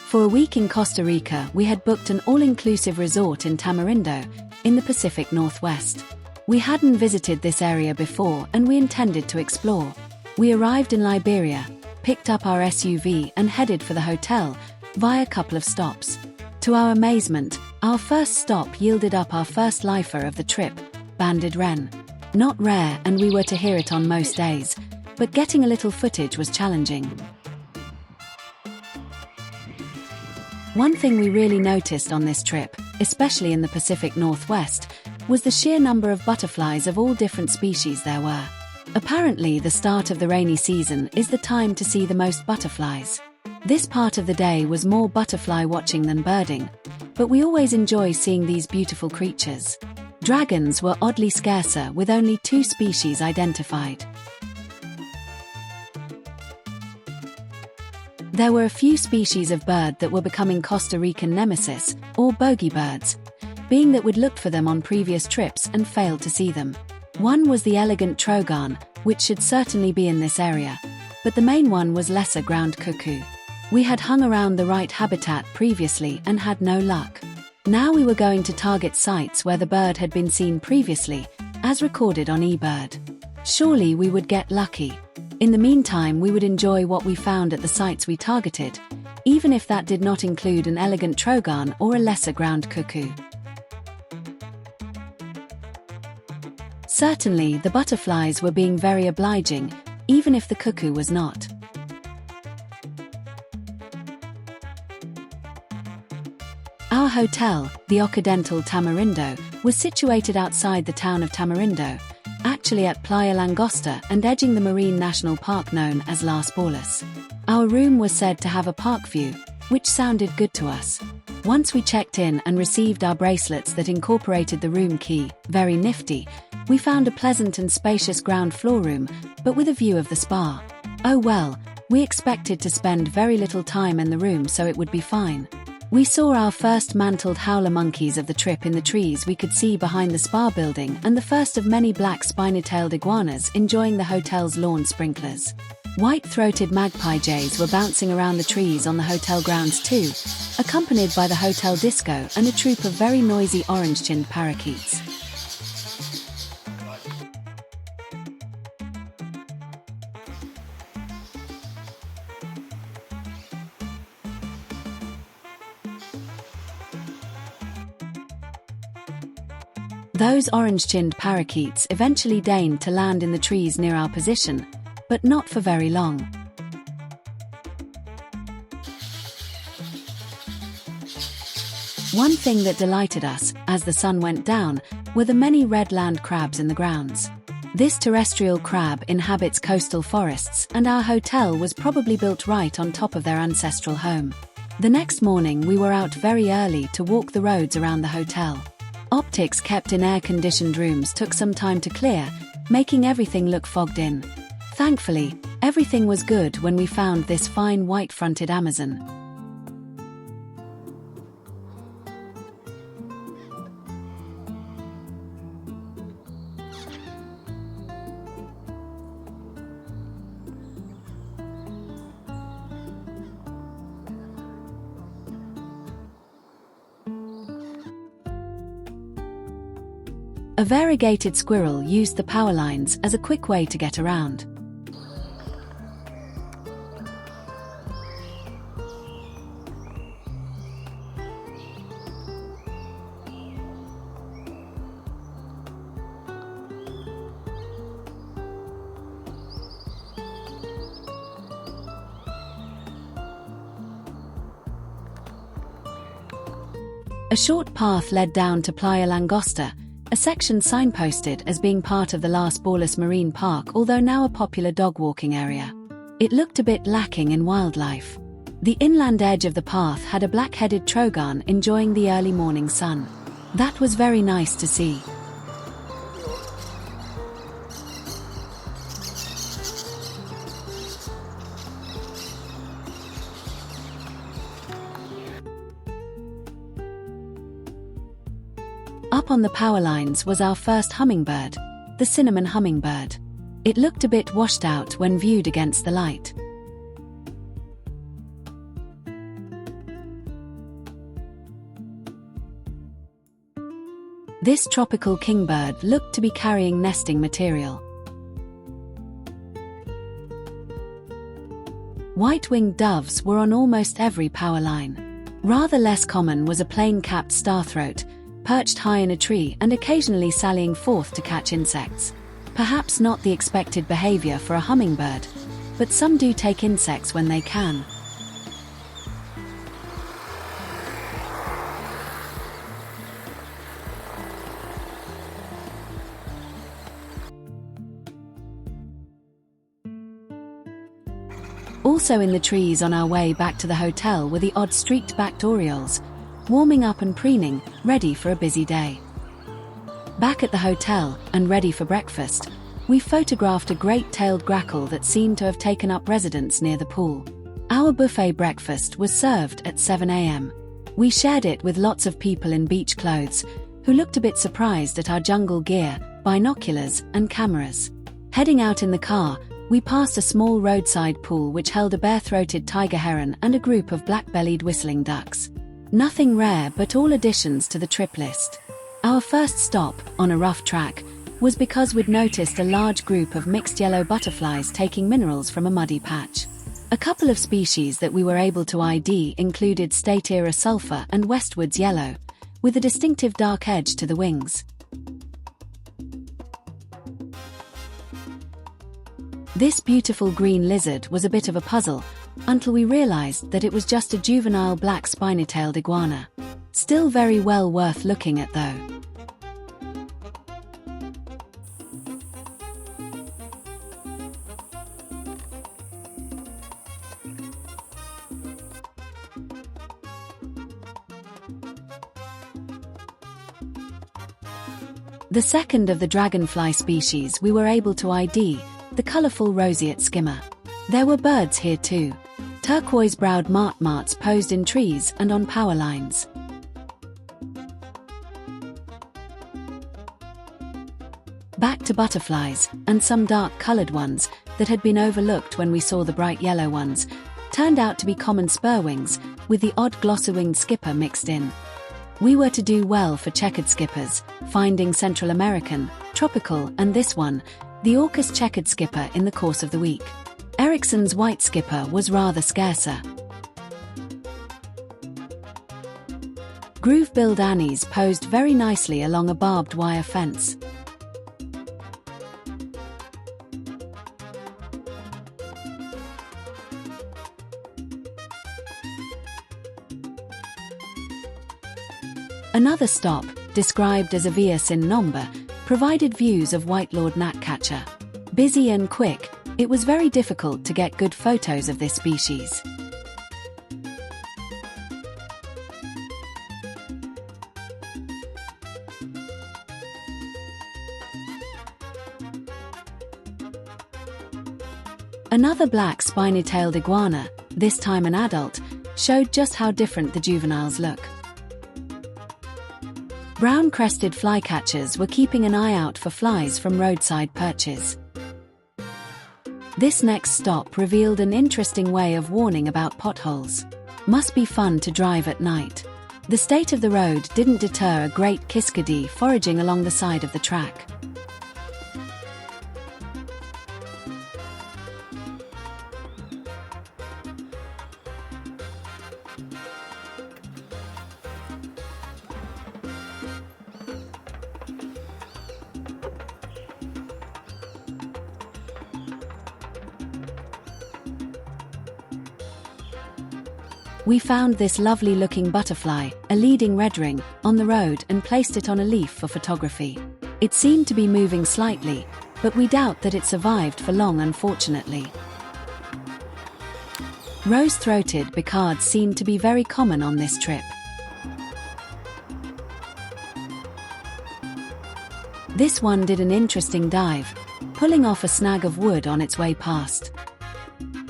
For a week in Costa Rica, we had booked an all-inclusive resort in Tamarindo, in the Pacific Northwest. We hadn't visited this area before and we intended to explore. We arrived in Liberia, picked up our SUV and headed for the hotel, via a couple of stops. To our amazement, our first stop yielded up our first lifer of the trip, banded wren. Not rare, and we were to hear it on most days, but getting a little footage was challenging. One thing we really noticed on this trip, especially in the Pacific Northwest, was the sheer number of butterflies of all different species there were. Apparently, the start of the rainy season is the time to see the most butterflies. This part of the day was more butterfly watching than birding, but we always enjoy seeing these beautiful creatures. Dragons were oddly scarcer, with only 2 species identified. There were a few species of bird that were becoming Costa Rican nemesis, or bogey birds, being that we'd looked for them on previous trips and failed to see them. One was the elegant trogon, which should certainly be in this area, but the main one was lesser ground cuckoo. We had hung around the right habitat previously and had no luck. Now we were going to target sites where the bird had been seen previously, as recorded on eBird. Surely we would get lucky. In the meantime, we would enjoy what we found at the sites we targeted, even if that did not include an elegant trogon or a lesser ground cuckoo. Certainly, the butterflies were being very obliging, even if the cuckoo was not. Our hotel, the Occidental Tamarindo, was situated outside the town of Tamarindo, actually at Playa Langosta and edging the marine national park known as Las Bolas. Our room was said to have a park view, which sounded good to us. Once we checked in and received our bracelets that incorporated the room key, very nifty, we found a pleasant and spacious ground floor room, but with a view of the spa. Oh well, we expected to spend very little time in the room, so it would be fine. We saw our first mantled howler monkeys of the trip in the trees we could see behind the spa building, and the first of many black spiny-tailed iguanas enjoying the hotel's lawn sprinklers. White-throated magpie jays were bouncing around the trees on the hotel grounds too, accompanied by the hotel disco and a troop of very noisy orange-chinned parakeets. Those orange-chinned parakeets eventually deigned to land in the trees near our position, but not for very long. One thing that delighted us, as the sun went down, were the many red land crabs in the grounds. This terrestrial crab inhabits coastal forests, and our hotel was probably built right on top of their ancestral home. The next morning we were out very early to walk the roads around the hotel. Optics kept in air-conditioned rooms took some time to clear, making everything look fogged in. Thankfully, everything was good when we found this fine white-fronted Amazon. A variegated squirrel used the power lines as a quick way to get around. A short path led down to Playa Langosta, a section signposted as being part of the Las Bolas Marine Park, although now a popular dog-walking area. It looked a bit lacking in wildlife. The inland edge of the path had a black-headed trogon enjoying the early morning sun. That was very nice to see. Up on the power lines was our first hummingbird, the cinnamon hummingbird. It looked a bit washed out when viewed against the light. This tropical kingbird looked to be carrying nesting material. White-winged doves were on almost every power line. Rather less common was a plain-capped starthroat, perched high in a tree and occasionally sallying forth to catch insects. Perhaps not the expected behavior for a hummingbird, but some do take insects when they can. Also in the trees on our way back to the hotel were the odd streaked-backed orioles, warming up and preening, ready for a busy day. Back at the hotel, and ready for breakfast, we photographed a great-tailed grackle that seemed to have taken up residence near the pool. Our buffet breakfast was served at 7 a.m. We shared it with lots of people in beach clothes, who looked a bit surprised at our jungle gear, binoculars, and cameras. Heading out in the car, we passed a small roadside pool which held a bare-throated tiger heron and a group of black-bellied whistling ducks. Nothing rare, but all additions to the trip list. Our first stop, on a rough track, was because we'd noticed a large group of mixed yellow butterflies taking minerals from a muddy patch. A couple of species that we were able to ID included Statira sulfur and Westwood's yellow, with a distinctive dark edge to the wings. This beautiful green lizard was a bit of a puzzle, until we realized that it was just a juvenile black spiny-tailed iguana. Still very well worth looking at though. The second of the dragonfly species we were able to ID, the colourful roseate skimmer. There were birds here too. Turquoise-browed martmarts posed in trees and on power lines. Back to butterflies, and some dark-coloured ones that had been overlooked when we saw the bright yellow ones, turned out to be common spurwings, with the odd glossy-winged skipper mixed in. We were to do well for checkered skippers, finding Central American, tropical, and this one, the Orcus checkered skipper in the course of the week. Ericsson's white skipper was rather scarcer. Groove-billed Annies posed very nicely along a barbed wire fence. Another stop, described as a via sin nombre, provided views of white-lord gnatcatcher. Busy and quick, it was very difficult to get good photos of this species. Another black spiny-tailed iguana, this time an adult, showed just how different the juveniles look. Brown-crested flycatchers were keeping an eye out for flies from roadside perches. This next stop revealed an interesting way of warning about potholes. Must be fun to drive at night. The state of the road didn't deter a great kiskadee foraging along the side of the track. We found this lovely-looking butterfly, a leading redring, on the road and placed it on a leaf for photography. It seemed to be moving slightly, but we doubt that it survived for long, unfortunately. Rose-throated bicards seemed to be very common on this trip. This one did an interesting dive, pulling off a snag of wood on its way past.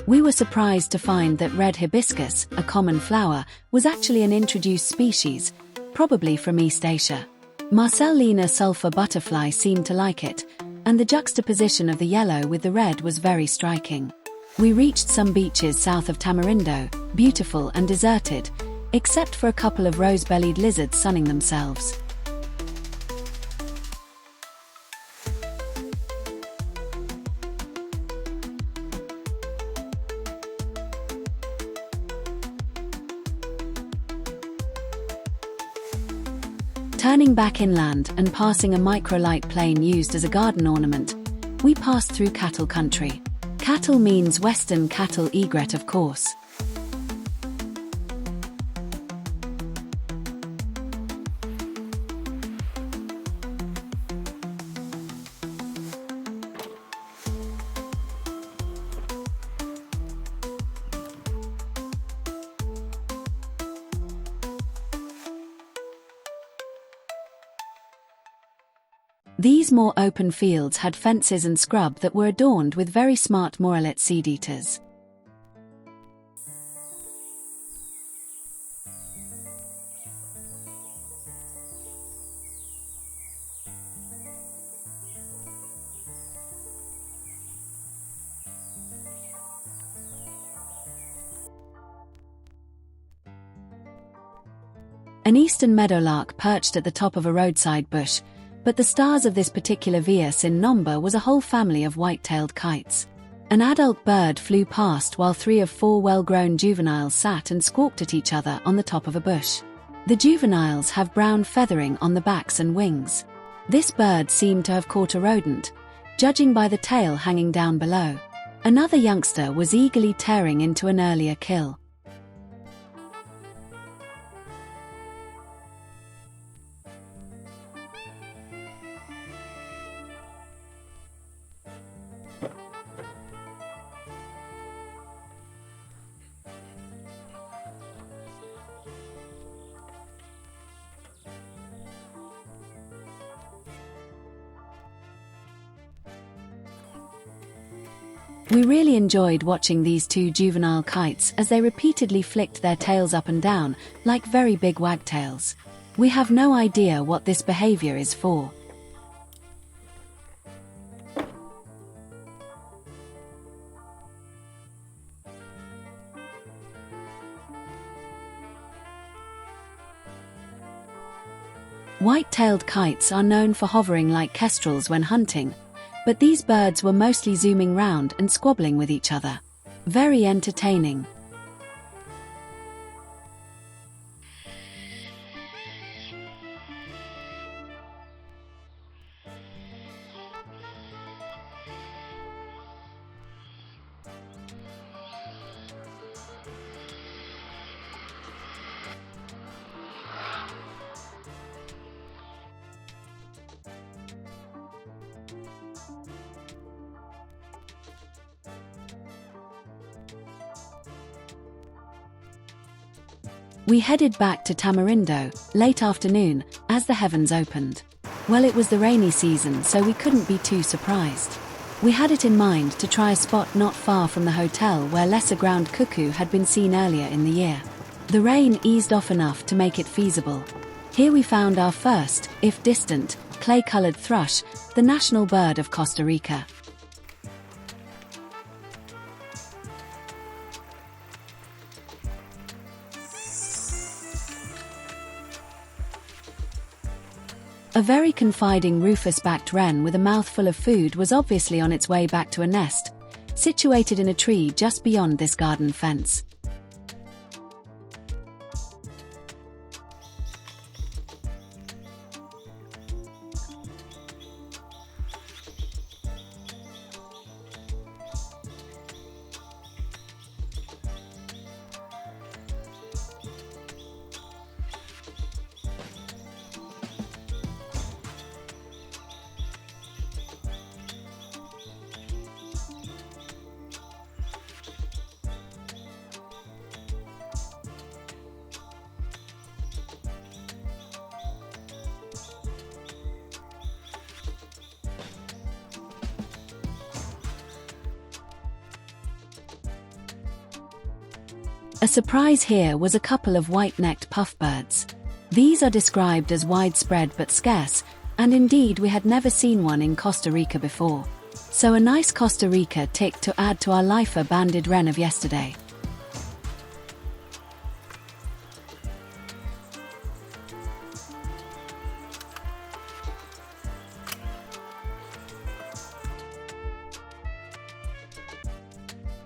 We were surprised to find that red hibiscus, a common flower, was actually an introduced species, probably from East Asia. Marcellina sulfur butterfly seemed to like it, and the juxtaposition of the yellow with the red was very striking. We reached some beaches south of Tamarindo, beautiful and deserted, except for a couple of rose-bellied lizards sunning themselves. Turning back inland and passing a microlight plane used as a garden ornament, we passed through cattle country. Cattle means Western cattle egret, of course. These more open fields had fences and scrub that were adorned with very smart morelet seed-eaters. An eastern meadowlark perched at the top of a roadside bush, but the stars of this particular Vias in number was a whole family of white-tailed kites. An adult bird flew past while 3 of 4 well-grown juveniles sat and squawked at each other on the top of a bush. The juveniles have brown feathering on the backs and wings. This bird seemed to have caught a rodent, judging by the tail hanging down below. Another youngster was eagerly tearing into an earlier kill. We really enjoyed watching these 2 juvenile kites as they repeatedly flicked their tails up and down, like very big wagtails. We have no idea what this behavior is for. White-tailed kites are known for hovering like kestrels when hunting, but these birds were mostly zooming round and squabbling with each other. Very entertaining. We headed back to Tamarindo, late afternoon, as the heavens opened. Well, it was the rainy season, so we couldn't be too surprised. We had it in mind to try a spot not far from the hotel where lesser ground cuckoo had been seen earlier in the year. The rain eased off enough to make it feasible. Here we found our first, if distant, clay-colored thrush, the national bird of Costa Rica. A very confiding rufous-backed wren with a mouthful of food was obviously on its way back to a nest, situated in a tree just beyond this garden fence. A surprise here was a couple of white-necked puffbirds. These are described as widespread but scarce, and indeed we had never seen one in Costa Rica before. So a nice Costa Rica tick to add to our lifer banded wren of yesterday.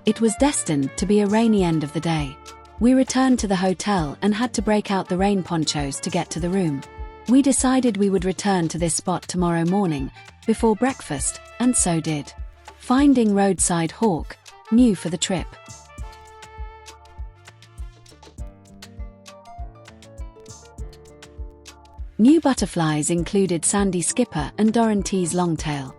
It was destined to be a rainy end of the day. We returned to the hotel and had to break out the rain ponchos to get to the room. We decided we would return to this spot tomorrow morning, before breakfast, and so did. Finding roadside hawk, new for the trip. New butterflies included sandy skipper and Dorantee's longtail.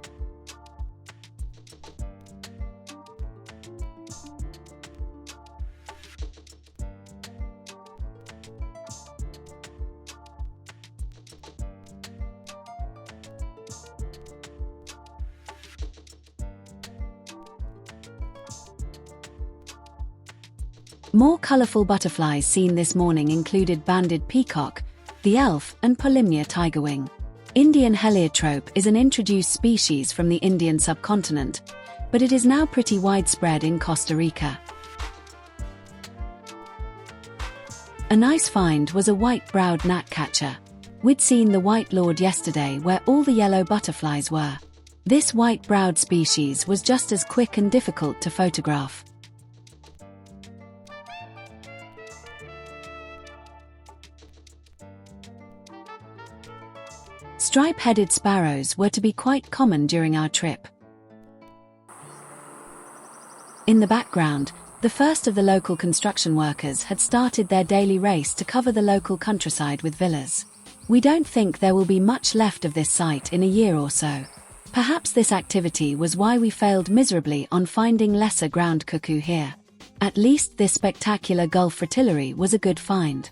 More colorful butterflies seen this morning included banded peacock, the elf, and Polymnia tigerwing. Indian heliotrope is an introduced species from the Indian subcontinent, but it is now pretty widespread in Costa Rica. A nice find was a white-browed gnatcatcher. We'd seen the white lord yesterday where all the yellow butterflies were. This white-browed species was just as quick and difficult to photograph. Stripe-headed sparrows were to be quite common during our trip. In the background, the first of the local construction workers had started their daily race to cover the local countryside with villas. We don't think there will be much left of this site in a year or so. Perhaps this activity was why we failed miserably on finding lesser ground cuckoo here. At least this spectacular Gulf fritillary was a good find.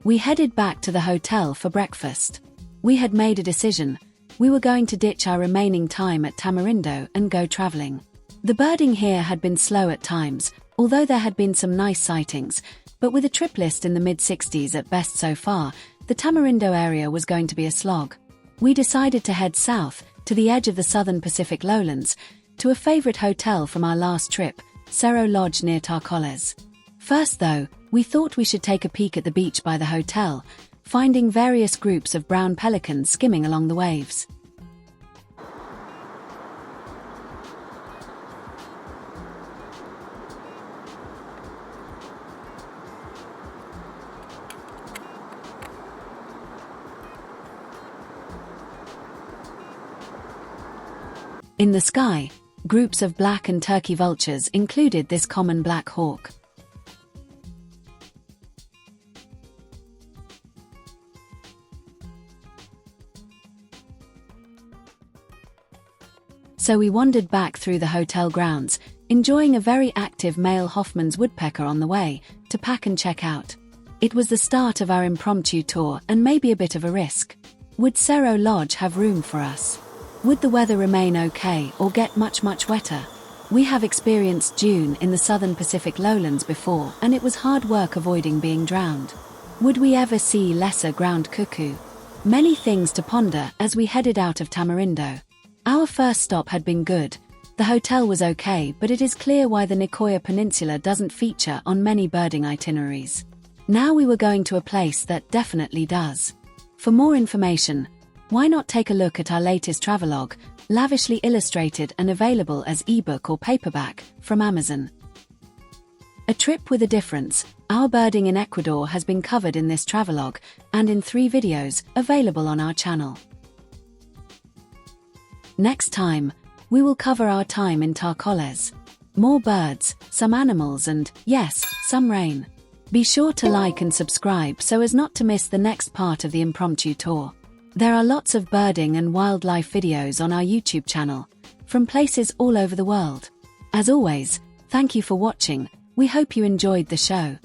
We headed back to the hotel for breakfast. We had made a decision. We were going to ditch our remaining time at Tamarindo and go traveling. The birding here had been slow at times, although there had been some nice sightings, but with a trip list in the mid-60s at best so far, the Tamarindo area was going to be a slog. We decided to head south, to the edge of the southern Pacific lowlands, to a favorite hotel from our last trip, Cerro Lodge near Tarcoles. First though, we thought we should take a peek at the beach by the hotel, finding various groups of brown pelicans skimming along the waves. In the sky, groups of black and turkey vultures included this common black hawk. So we wandered back through the hotel grounds, enjoying a very active male Hoffman's woodpecker on the way, to pack and check out. It was the start of our impromptu tour and maybe a bit of a risk. Would Cerro Lodge have room for us? Would the weather remain okay or get much wetter? We have experienced June in the southern Pacific lowlands before and it was hard work avoiding being drowned. Would we ever see lesser ground cuckoo? Many things to ponder as we headed out of Tamarindo. Our first stop had been good. The hotel was okay, but it is clear why the Nicoya Peninsula doesn't feature on many birding itineraries. Now we were going to a place that definitely does. For more information, why not take a look at our latest travelogue, lavishly illustrated and available as ebook or paperback, from Amazon. A trip with a difference. Our birding in Ecuador has been covered in this travelogue, and in 3 videos, available on our channel. Next time, we will cover our time in Tarcoles. More birds, some animals and, yes, some rain. Be sure to like and subscribe so as not to miss the next part of the impromptu tour. There are lots of birding and wildlife videos on our YouTube channel, from places all over the world. As always, thank you for watching. We hope you enjoyed the show.